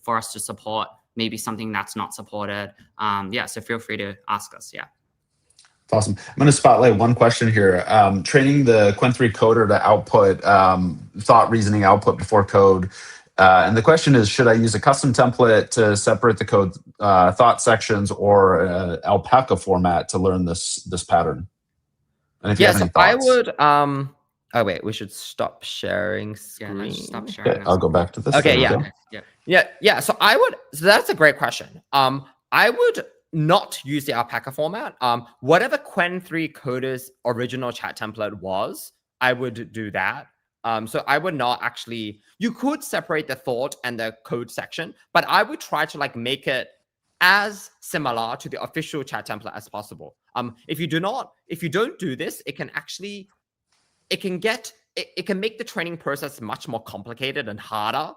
S3: for us to support maybe something that's not supported. Yeah, so feel free to ask us. Yeah.
S1: Awesome. I'm going to spotlight one question here. Training the Qwen3 coder to output thought reasoning output before code. And the question is, should I use a custom template to separate the code thought sections, or alpaca format to learn this pattern? And if you have any thoughts.
S2: Oh wait, we should stop sharing
S3: Yeah,
S2: screen.
S3: let's stop sharing.
S1: Okay, I'll go back to this.
S2: Okay,
S1: There we
S2: yeah.
S1: go.
S3: Okay,
S2: Yeah. So that's a great question. I would not use the alpaca format. Whatever Qwen3 Coder's original chat template was, I would do that. So I would not actually, you could separate the thought and the code section, but I would try to like make it as similar to the official chat template as possible. If you don't do this, it can actually, it can make the training process much more complicated and harder.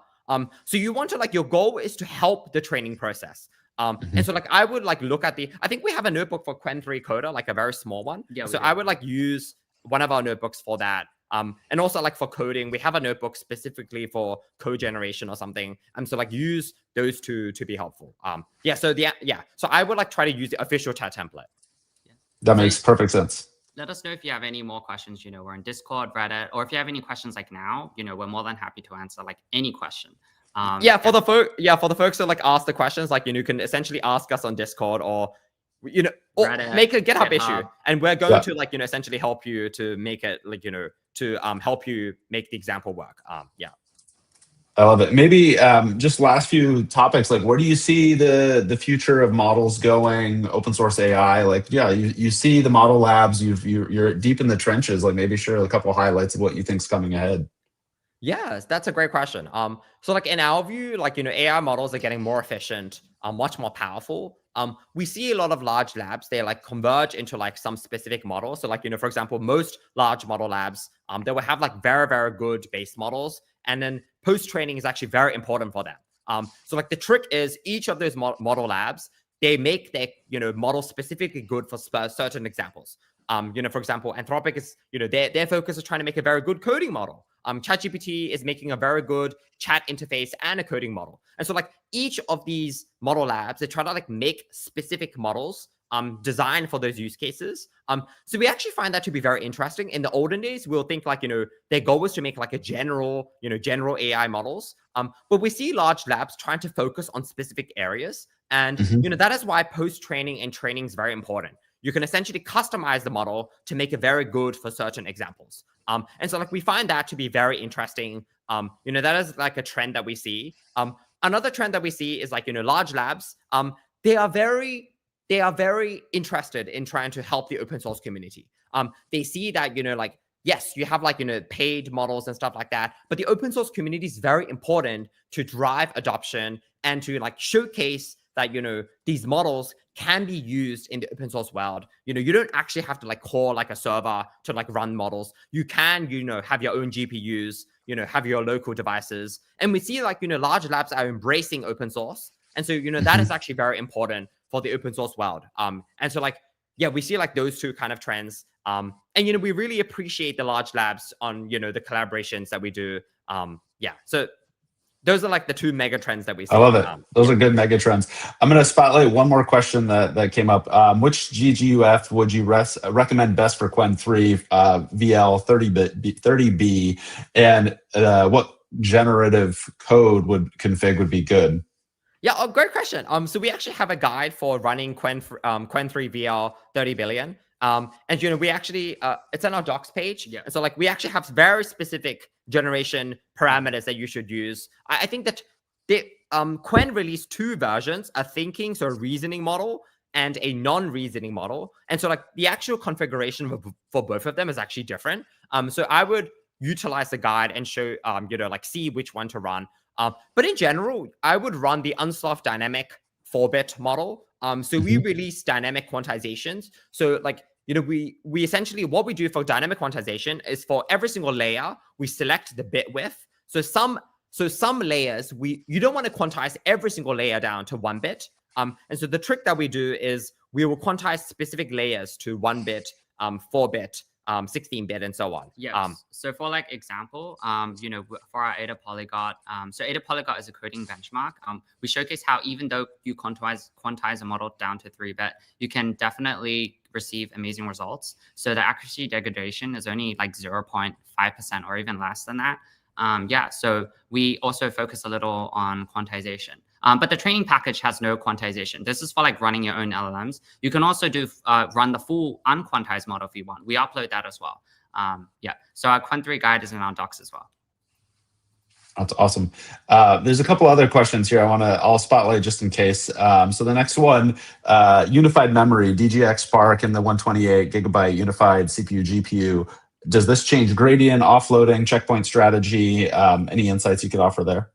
S2: So you want to like, your goal is to help the training process. And so like, I would like look at I think we have a notebook for Qwen3 Coder, like a very small one.
S3: Yeah,
S2: so I would like use one of our notebooks for that. And also like for coding, we have a notebook specifically for code generation or something. So like use those two to be helpful. So I would like try to use the official chat template.
S1: That makes perfect sense.
S3: Let us know if you have any more questions. We're in Discord, Reddit, or if you have any questions like now, we're more than happy to answer like any question.
S2: For the folks that like ask the questions, like you can essentially ask us on Discord or or
S3: Reddit,
S2: make a GitHub issue, and we're going to like essentially help you to make it like to help you make the example work.
S1: I love it. Maybe just last few topics, like where do you see the future of models going, open source AI? Like, you see the model labs, you're deep in the trenches, like maybe share a couple of highlights of what you think's coming ahead.
S2: Yes, that's a great question. So like in our view, like, AI models are getting more efficient, much more powerful. We see a lot of large labs, they like converge into like some specific model. So like, for example, most large model labs, they will have like very, very good base models. And then post-training is actually very important for them. So like the trick is each of those model labs, they make their, model specifically good for certain examples. For example, Anthropic is, their focus is trying to make a very good coding model. ChatGPT is making a very good chat interface and a coding model. And so like each of these model labs, they try to like make specific models designed for those use cases. So we actually find that to be very interesting. In the olden days, we'll think like, their goal was to make like a general AI models. But we see large labs trying to focus on specific areas. And, that is why post-training and training is very important. You can essentially customize the model to make it very good for certain examples. And so like we find that to be very interesting. That is like a trend that we see. Another trend that we see is like, large labs, they are very interested in trying to help the open source community. They see that, like, yes, you have like, paid models and stuff like that, but the open source community is very important to drive adoption and to like showcase that, these models can be used in the open source world. You don't actually have to like call like a server to like run models. You can, have your own GPUs, have your local devices. And we see like, large labs are embracing open source. And so, that is actually very important for the open source world. And so like, we see like those two kind of trends. And, we really appreciate the large labs on, the collaborations that we do. So those are like the two mega trends that we see.
S1: I love it. Those are good mega trends. I'm going to spotlight one more question that came up. Which GGUF would you recommend best for Qwen3 VL 30B? And what generative code config would be good?
S2: Yeah, great question. So we actually have a guide for running Qwen3 VL 30 billion. And we actually it's on our docs page. And so like we actually have very specific generation parameters that you should use. I think that Qwen released two versions, a thinking, so a reasoning model, and a non-reasoning model. And so like the actual configuration for both of them is actually different. So I would utilize the guide and show like see which one to run. But in general, I would run the Unsloth dynamic 4-bit model. So we release dynamic quantizations. So like, we essentially, what we do for dynamic quantization is for every single layer, we select the bit width. So some layers, you don't want to quantize every single layer down to 1 bit. And so the trick that we do is we will quantize specific layers to 1 bit, 4-bit, 16-bit, and so on.
S3: Yes. So for like example, for our Ada Polyglot, so Ada Polyglot is a coding benchmark. We showcase how even though you quantize a model down to 3-bit, you can definitely receive amazing results. So the accuracy degradation is only like 0.5% or even less than that. So we also focus a little on quantization. But the training package has no quantization. This is for like running your own LLMs. You can also do run the full unquantized model if you want. We upload that as well. Yeah, so our Quen3 guide is in our docs as well.
S1: That's awesome. There's a couple other questions here I'll spotlight just in case. So the next one, unified memory, DGX Spark and the 128 gigabyte unified CPU GPU. Does this change gradient, offloading, checkpoint strategy? Any insights you could offer there?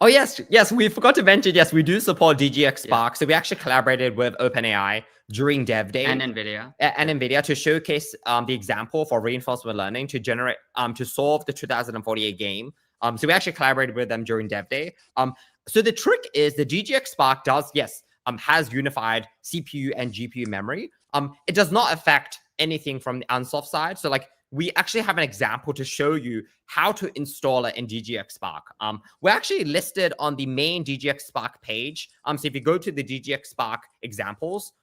S2: Oh, yes. Yes, we forgot to mention, yes, we do support DGX Spark. So we actually collaborated with OpenAI during Dev Day.
S3: And NVIDIA.
S2: And NVIDIA to showcase the example for reinforcement learning to generate, to solve the 2048 game. So we actually collaborated with them during Dev Day. So the trick is the DGX Spark does, yes, has unified CPU and GPU memory. It does not affect anything from the Unsloth side. So like, we actually have an example to show you how to install it in DGX Spark. We're actually listed on the main DGX Spark page. So if you go to the DGX Spark examples,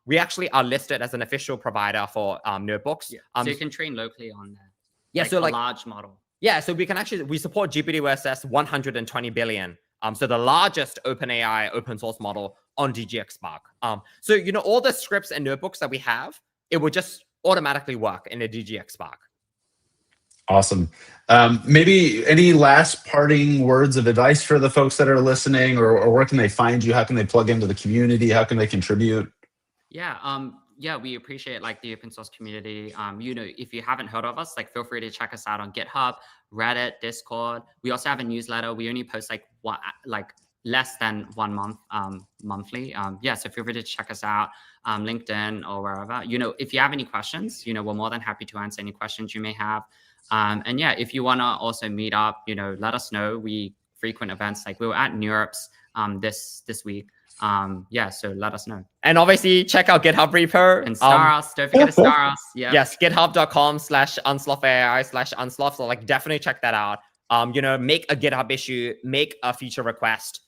S2: we actually are listed as an official provider for notebooks.
S3: So you can train locally on there.
S2: Yeah,
S3: like
S2: so
S3: a
S2: like
S3: large model.
S2: Yeah, so we can actually, we support GPTOSS 120 billion. So the largest OpenAI open source model on DGX Spark. So, you know, all the scripts and notebooks that we have, it will just automatically work in a DGX Spark.
S1: Awesome. Maybe any last parting words of advice for the folks that are listening, or where can they find you? How can they plug into the community? How can they contribute?
S3: Yeah, yeah, we appreciate like the open source community. You know, if you haven't heard of us, like feel free to check us out on GitHub, Reddit, Discord. We also have a newsletter. We only post like less than 1 month monthly. Yeah, so feel free to check us out, LinkedIn or wherever. You know, if you have any questions, you know, we're more than happy to answer any questions you may have. And yeah, if you want to also meet up, you know, let us know. We frequent events, like we were at NeurIPS this week. Yeah, so let us know.
S2: And obviously check out GitHub repo.
S3: And star us, don't forget to star us. Yeah.
S2: Yes, github.com/unsloth.ai/unsloth. So like definitely check that out. You know, make a GitHub issue, make a feature request.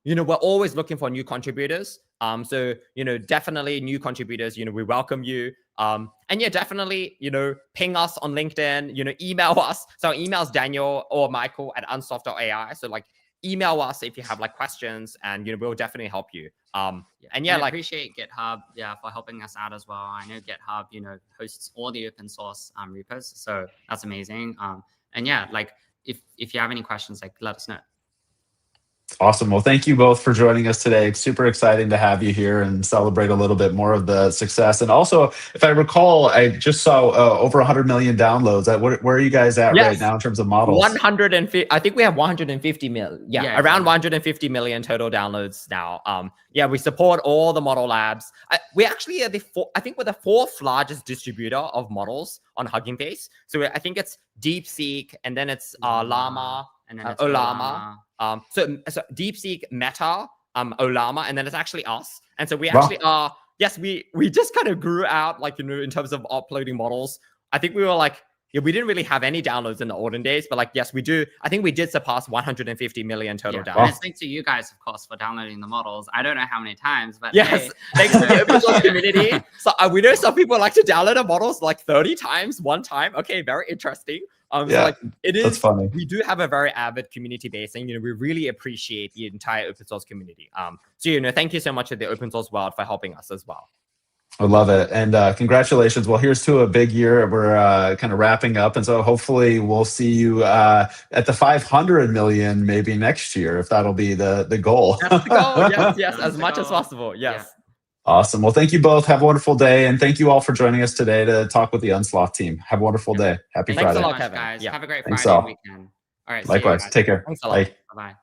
S2: You know, we're always looking for new contributors. So, you know, definitely new contributors, you know, we welcome you. And yeah, definitely, you know, ping us on LinkedIn, you know, email us. So our email's Daniel or Michael at unsloth.ai. So like email us if you have like questions, and, you know, we'll definitely help you. And yeah,
S3: I
S2: like
S3: appreciate GitHub, yeah, for helping us out as well. I know GitHub, you know, hosts all the open source repos. So that's amazing. And yeah, like if you have any questions, like let us know.
S1: Awesome. Well, thank you both for joining us today. It's super exciting to have you here and celebrate a little bit more of the success. And also, if I recall, I just saw over 100 million downloads. Where are you guys at right now in terms of models?
S2: 150. I think we have 150 million. Yeah, around 150 million total downloads now. Yeah, we support all the model labs. We actually are I think we're the 4th largest distributor of models on Hugging Face. So I think it's DeepSeek, and then it's Llama,
S3: and then it's
S2: Ollama. So DeepSeek, Meta, Ollama, and then it's actually us. And so we actually are, yes, we just kind of grew out, like, you know, in terms of uploading models. I think we were like, yeah, we didn't really have any downloads in the olden days, but like, yes, we do. I think we did surpass 150 million total downloads.
S3: And it's thanks to you guys, of course, for downloading the models. I don't know how many times, but
S2: yes,
S3: hey.
S2: thanks to the open source community. So we know some people like to download the models like 30 times one time. Okay, very interesting. So like it is,
S1: that's funny.
S2: We do have a very avid community base, and, you know, we really appreciate the entire open source community. So, you know, thank you so much to the open source world for helping us as well.
S1: I love it. And congratulations. Well, here's to a big year. We're kind of wrapping up. And so hopefully we'll see you at the 500 million maybe next year, if that'll be the goal.
S2: That's the goal. Yes, yes, as much as possible. Yes.
S3: Yeah.
S1: Awesome. Well, thank you both. Have a wonderful day. And thank you all for joining us today to talk with the Unsloth team. Have a wonderful day. Happy
S2: Thanks
S1: Friday.
S2: a lot,
S3: Thanks so much,
S2: Kevin.
S3: guys.
S2: Yeah.
S3: Have a great
S1: Thanks
S3: Friday
S1: all.
S3: weekend. All right.
S1: Likewise. Take care.
S2: Thanks a lot.
S1: Bye.
S3: Bye-bye.